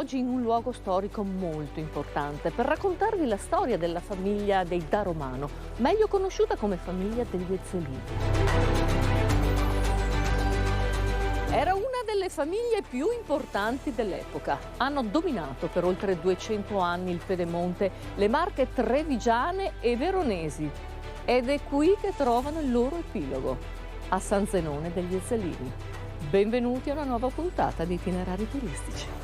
oggi in un luogo storico molto importante per raccontarvi la storia della famiglia dei Da Romano, meglio conosciuta come famiglia degli Ezzelini. Era una delle famiglie più importanti dell'epoca. Hanno dominato per oltre 200 anni il Piemonte, le Marche trevigiane e veronesi. Ed è qui che trovano il loro epilogo, a San Zenone degli Ezzelini. Benvenuti a una nuova puntata di Itinerari Turistici.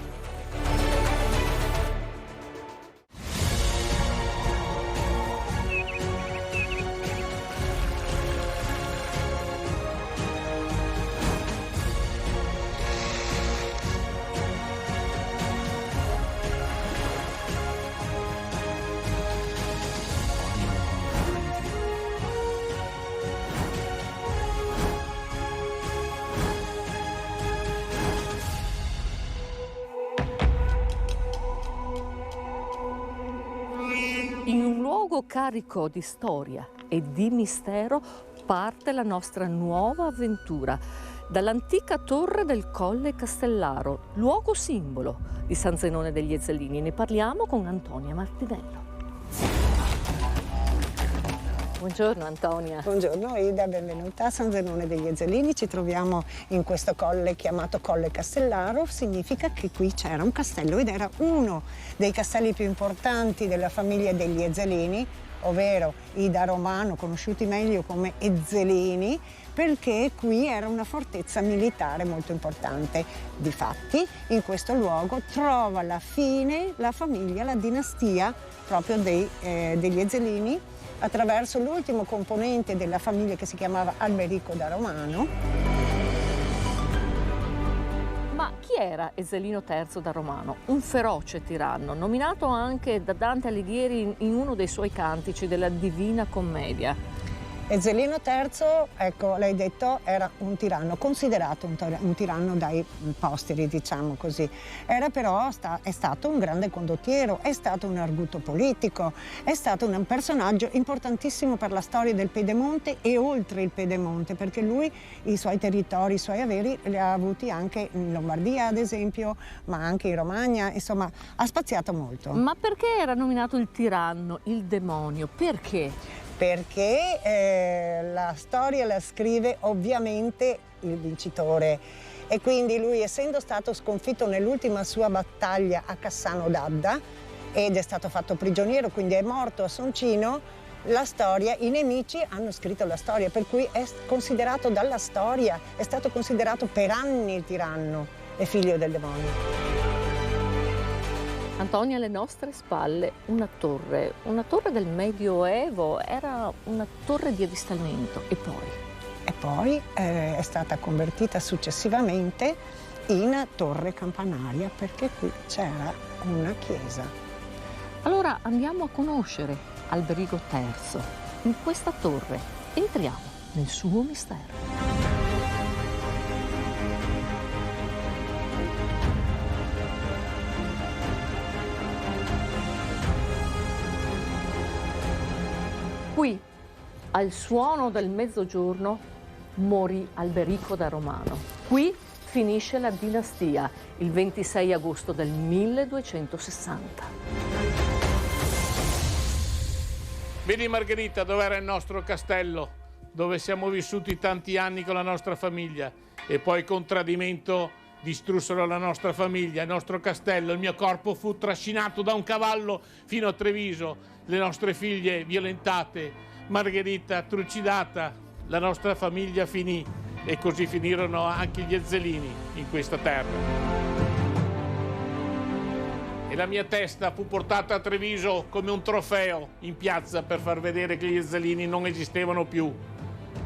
In un luogo carico di storia e di mistero parte la nostra nuova avventura. Dall'antica torre del Colle Castellaro, luogo simbolo di San Zenone degli Ezzelini. Ne parliamo con Antonia Martinello. Buongiorno Antonia. Buongiorno Ida, benvenuta a San Zenone degli Ezzelini. Ci troviamo in questo colle chiamato Colle Castellaro. Significa che qui c'era un castello ed era uno dei castelli più importanti della famiglia degli Ezzelini, ovvero i Da Romano, conosciuti meglio come Ezzelini, perché qui era una fortezza militare molto importante. Difatti, in questo luogo trova la fine la famiglia, la dinastia proprio degli Ezzelini, attraverso l'ultimo componente della famiglia che si chiamava Alberico da Romano. Ma chi era Ezzelino III da Romano? Un feroce tiranno, nominato anche da Dante Alighieri in uno dei suoi cantici della Divina Commedia. Ezzelino III, ecco, l'hai detto, era un tiranno, considerato un tiranno dai posteri, diciamo così. È stato un grande condottiero, è stato un arguto politico, è stato un personaggio importantissimo per la storia del Piemonte e oltre il Piemonte, perché lui i suoi territori, i suoi averi li ha avuti anche in Lombardia, ad esempio, ma anche in Romagna, insomma, ha spaziato molto. Ma perché era nominato il tiranno, il demonio? Perché? Perché la storia la scrive ovviamente il vincitore e quindi lui, essendo stato sconfitto nell'ultima sua battaglia a Cassano d'Adda ed è stato fatto prigioniero, quindi è morto a Soncino, i nemici hanno scritto la storia, per cui è considerato dalla storia, è stato considerato per anni il tiranno e figlio del demonio. Antonia, alle nostre spalle una torre del Medioevo, era una torre di avvistamento e poi è stata convertita successivamente in torre campanaria perché qui c'era una chiesa. Allora andiamo a conoscere Alberico III. In questa torre entriamo nel suo mistero. Qui, al suono del mezzogiorno, morì Alberico da Romano. Qui finisce la dinastia, il 26 agosto del 1260. Vedi Margherita, dov'era il nostro castello, dove siamo vissuti tanti anni con la nostra famiglia e poi con tradimento distrussero la nostra famiglia, il nostro castello, il mio corpo fu trascinato da un cavallo fino a Treviso, le nostre figlie violentate, Margherita trucidata, la nostra famiglia finì e così finirono anche gli Ezzelini in questa terra. E la mia testa fu portata a Treviso come un trofeo in piazza per far vedere che gli Ezzelini non esistevano più.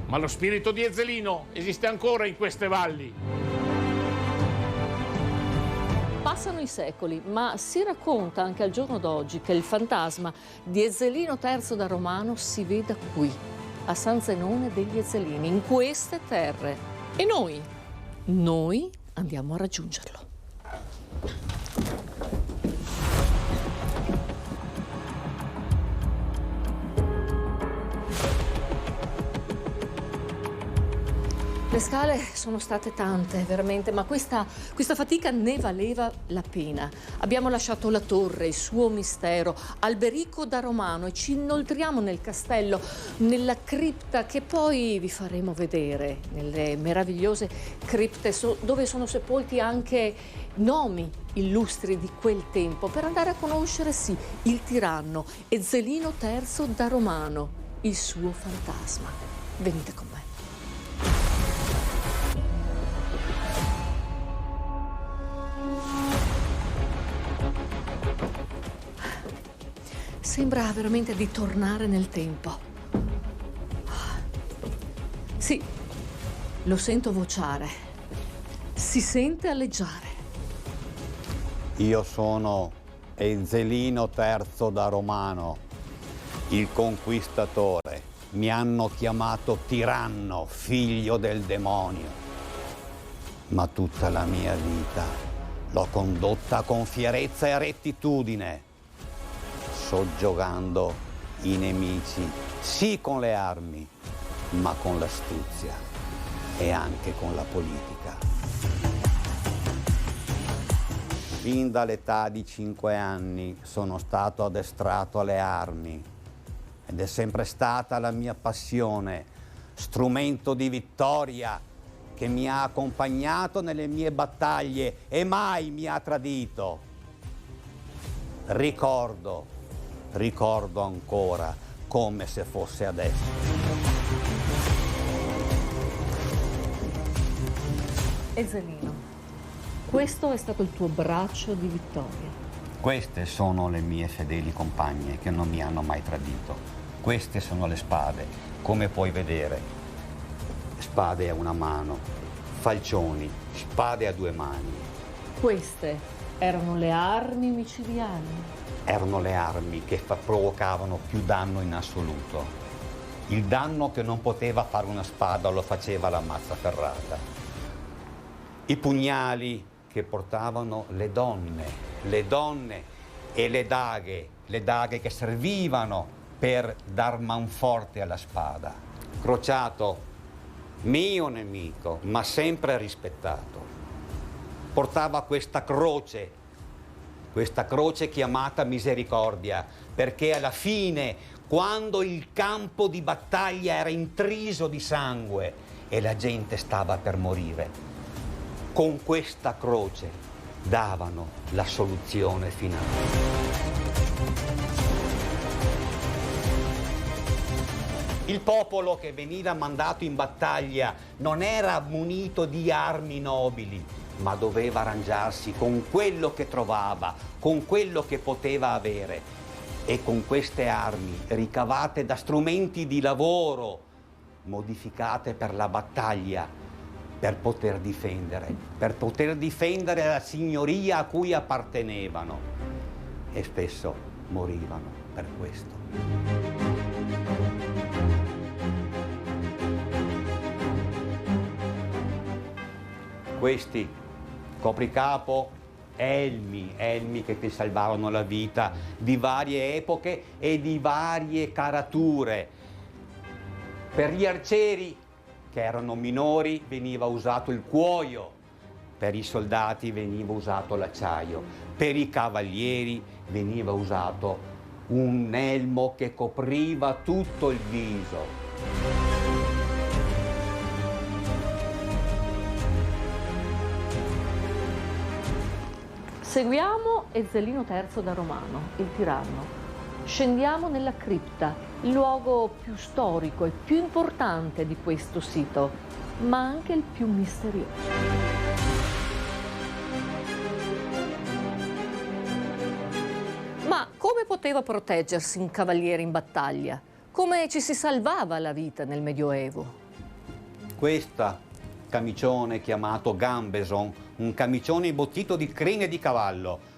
Ma lo spirito di Ezzelino esiste ancora in queste valli. Passano i secoli, ma si racconta anche al giorno d'oggi che il fantasma di Ezzelino III da Romano si veda qui, a San Zenone degli Ezzelini, in queste terre. E noi andiamo a raggiungerlo. Le scale sono state tante, veramente, ma questa fatica ne valeva la pena. Abbiamo lasciato la torre, il suo mistero, Alberico da Romano, e ci inoltriamo nel castello, nella cripta che poi vi faremo vedere, nelle meravigliose cripte dove sono sepolti anche nomi illustri di quel tempo, per andare a conoscere, sì, il tiranno Ezzelino III da Romano, il suo fantasma. Venite con me. Sembra veramente di tornare nel tempo. Sì, lo sento vociare. Si sente alleggiare. Io sono Ezzelino III da Romano, il conquistatore. Mi hanno chiamato tiranno, figlio del demonio. Ma tutta la mia vita l'ho condotta con fierezza e rettitudine, soggiogando i nemici, sì con le armi, ma con l'astuzia e anche con la politica. Fin dall'età di 5 anni sono stato addestrato alle armi ed è sempre stata la mia passione, strumento di vittoria che mi ha accompagnato nelle mie battaglie e mai mi ha tradito. Ricordo ancora come se fosse adesso. Ezzelino, questo è stato il tuo braccio di vittoria. Queste sono le mie fedeli compagne che non mi hanno mai tradito. Queste sono le spade, come puoi vedere. Spade a una mano, falcioni, spade a 2 mani. Queste erano le armi micidiali. Erano le armi che provocavano più danno in assoluto. Il danno che non poteva fare una spada lo faceva la mazza ferrata. I pugnali che portavano le donne e le daghe che servivano per dar manforte alla spada. Crociato, mio nemico, ma sempre rispettato. Portava questa croce chiamata misericordia, perché alla fine, quando il campo di battaglia era intriso di sangue e la gente stava per morire, con questa croce davano la soluzione finale. Il popolo che veniva mandato in battaglia non era munito di armi nobili, ma doveva arrangiarsi con quello che trovava, con quello che poteva avere. E con queste armi, ricavate da strumenti di lavoro, modificate per la battaglia, per poter difendere la signoria a cui appartenevano. E spesso morivano per questo. Questi copricapo, elmi che ti salvarono la vita di varie epoche e di varie carature. Per gli arcieri, che erano minori, veniva usato il cuoio, per i soldati veniva usato l'acciaio, per i cavalieri veniva usato un elmo che copriva tutto il viso. Seguiamo Ezzelino III da Romano, il tiranno. Scendiamo nella cripta, il luogo più storico e più importante di questo sito, ma anche il più misterioso. Ma come poteva proteggersi un cavaliere in battaglia? Come ci si salvava la vita nel Medioevo? Questa camicione chiamato gambeson, un camicione imbottito di crine di cavallo.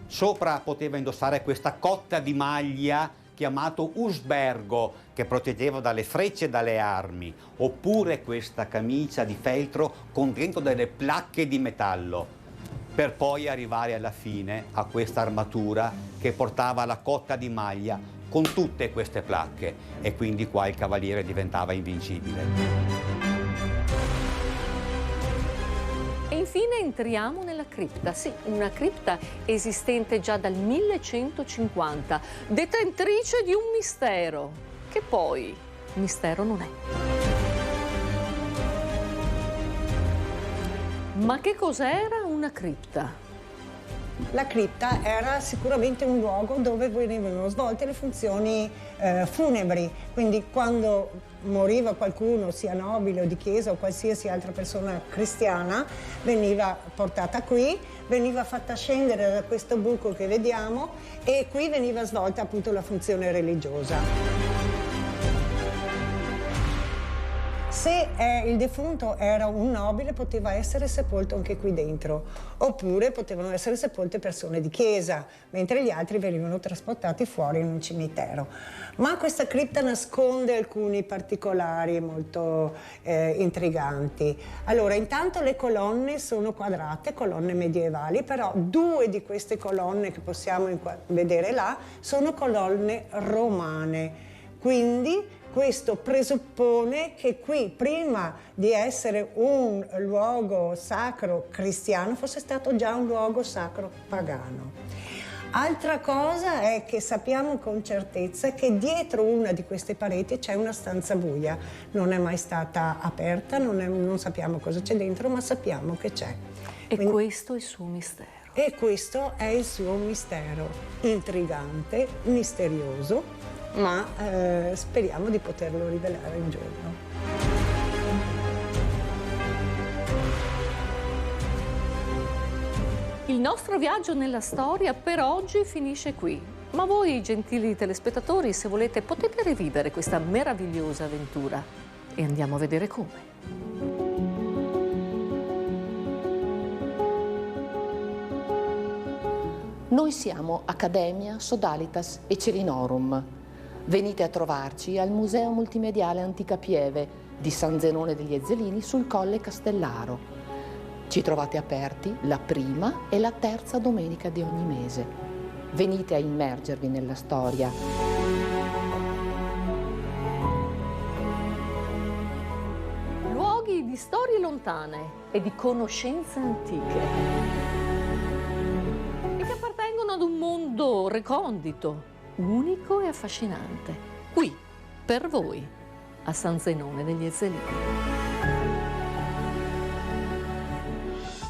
Sopra poteva indossare questa cotta di maglia chiamato usbergo, che proteggeva dalle frecce e dalle armi, oppure questa camicia di feltro con dentro delle placche di metallo, per poi arrivare alla fine a questa armatura che portava la cotta di maglia con tutte queste placche, e quindi qua il cavaliere diventava invincibile. infine entriamo nella cripta, sì, una cripta esistente già dal 1150, detentrice di un mistero, che poi mistero non è. Ma che cos'era una cripta? La cripta era sicuramente un luogo dove venivano svolte le funzioni funebri, quindi quando moriva qualcuno, sia nobile o di chiesa o qualsiasi altra persona cristiana, veniva portata qui, veniva fatta scendere da questo buco che vediamo e qui veniva svolta appunto la funzione religiosa. Se il defunto era un nobile, poteva essere sepolto anche qui dentro, oppure potevano essere sepolte persone di chiesa, mentre gli altri venivano trasportati fuori in un cimitero. Ma questa cripta nasconde alcuni particolari molto intriganti. Allora, intanto le colonne sono quadrate, colonne medievali, però due di queste colonne che possiamo vedere là sono colonne romane. Quindi questo presuppone che qui, prima di essere un luogo sacro cristiano, fosse stato già un luogo sacro pagano. Altra cosa è che sappiamo con certezza che dietro una di queste pareti c'è una stanza buia. Non è mai stata aperta, non sappiamo cosa c'è dentro, ma sappiamo che c'è. E quindi, questo è il suo mistero. E questo è il suo mistero, intrigante, misterioso, ma speriamo di poterlo rivelare un giorno. Il nostro viaggio nella storia per oggi finisce qui, ma voi, gentili telespettatori, se volete potete rivivere questa meravigliosa avventura e andiamo a vedere come. Noi siamo Accademia Sodalitas e Celinorum. Venite a trovarci al Museo Multimediale Antica Pieve di San Zenone degli Ezzelini sul Colle Castellaro. Ci trovate aperti la prima e la terza domenica di ogni mese. Venite a immergervi nella storia. Luoghi di storie lontane e di conoscenze antiche e che appartengono ad un mondo recondito, unico e affascinante, qui, per voi, a San Zenone degli Ezzelini.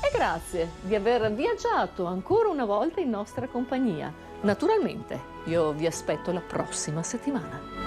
E grazie di aver viaggiato ancora una volta in nostra compagnia. Naturalmente, io vi aspetto la prossima settimana.